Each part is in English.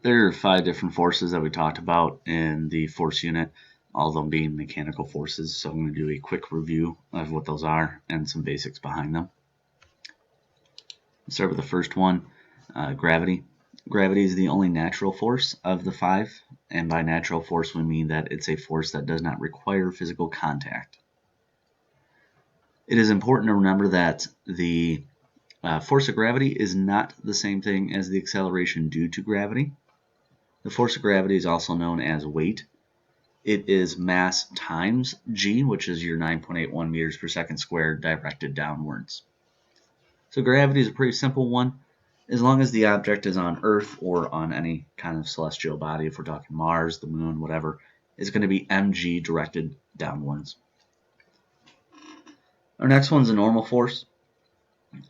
There are 5 different forces that we talked about in the force unit, all of them being mechanical forces. So I'm going to do a quick review of what those are and some basics behind them. Let's start with the first one, gravity. Gravity is the only natural force of the 5, and by natural force we mean that it's a force that does not require physical contact. It is important to remember that the force of gravity is not the same thing as the acceleration due to gravity. The force of gravity is also known as weight. It is mass times g, which is your 9.81 meters per second squared directed downwards. So gravity is a pretty simple one. As long as the object is on Earth or on any kind of celestial body, if we're talking Mars, the Moon, whatever, it's going to be mg directed downwards. Our next one's a normal force.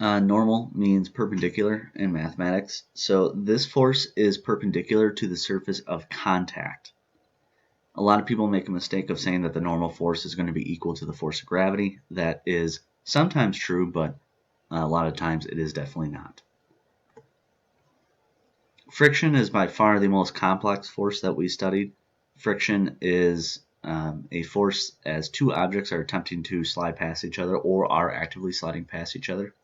Normal means perpendicular in mathematics. So this force is perpendicular to the surface of contact. A lot of people make a mistake of saying that the normal force is going to be equal to the force of gravity. That is sometimes true, but a lot of times it is definitely not. Friction is by far the most complex force that we studied. Friction is a force as 2 objects are attempting to slide past each other or are actively sliding past each other.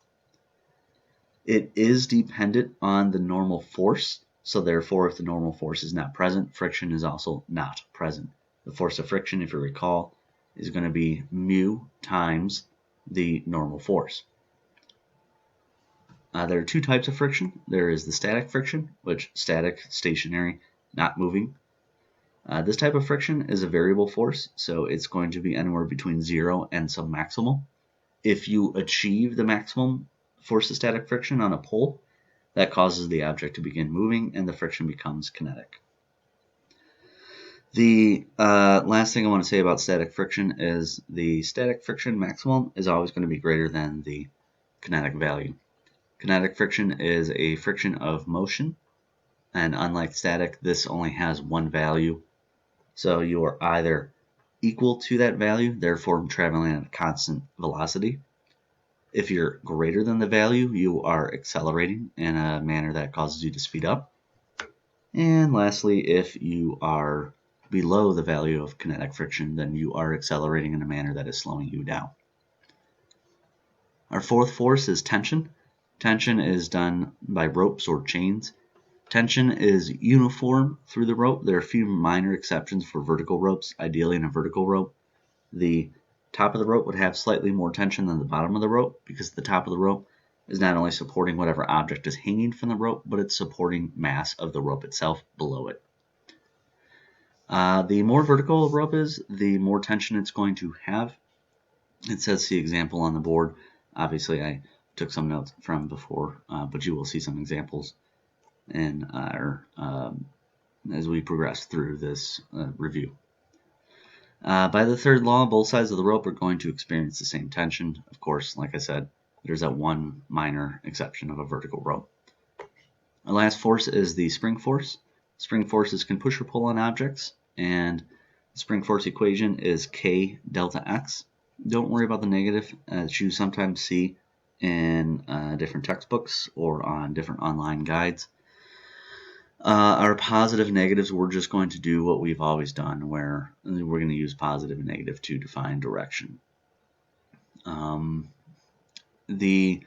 It is dependent on the normal force, so therefore if the normal force is not present, friction is also not present. The force of friction, if you recall, is going to be mu times the normal force. There are 2 types of friction. There is the static friction, which static, stationary, not moving. This type of friction is a variable force, so it's going to be anywhere between 0 and submaximal. If you achieve the maximum force of static friction on a pole, that causes the object to begin moving and the friction becomes kinetic. The last thing I want to say about static friction is the static friction maximum is always going to be greater than the kinetic value. Kinetic friction is a friction of motion, and unlike static, this only has one value. So you are either equal to that value, therefore traveling at a constant velocity. If you're greater than the value, you are accelerating in a manner that causes you to speed up. And lastly, if you are below the value of kinetic friction, then you are accelerating in a manner that is slowing you down. Our fourth force is tension. Tension is done by ropes or chains. Tension is uniform through the rope. There are a few minor exceptions for vertical ropes. Ideally, in a vertical rope, the top of the rope would have slightly more tension than the bottom of the rope because the top of the rope is not only supporting whatever object is hanging from the rope, but it's supporting mass of the rope itself below it. The more vertical the rope is, the more tension it's going to have. It says the example on the board. Obviously, I took some notes from before, but you will see some examples in as we progress through this review. By the third law, both sides of the rope are going to experience the same tension. Of course, like I said, there's that one minor exception of a vertical rope. Our last force is the spring force. Spring forces can push or pull on objects, and the spring force equation is K delta X. Don't worry about the negative, as you sometimes see in different textbooks or on different online guides. Our positive negatives, we're just going to do what we've always done, where we're going to use positive and negative to define direction. The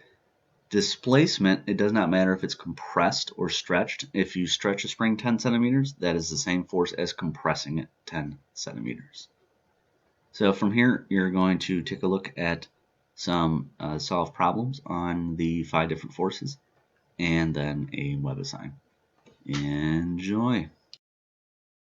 displacement, it does not matter if it's compressed or stretched. If you stretch a spring 10 centimeters, that is the same force as compressing it 10 centimeters. So from here, you're going to take a look at some solved problems on the 5 different forces, and then a web assign. Enjoy.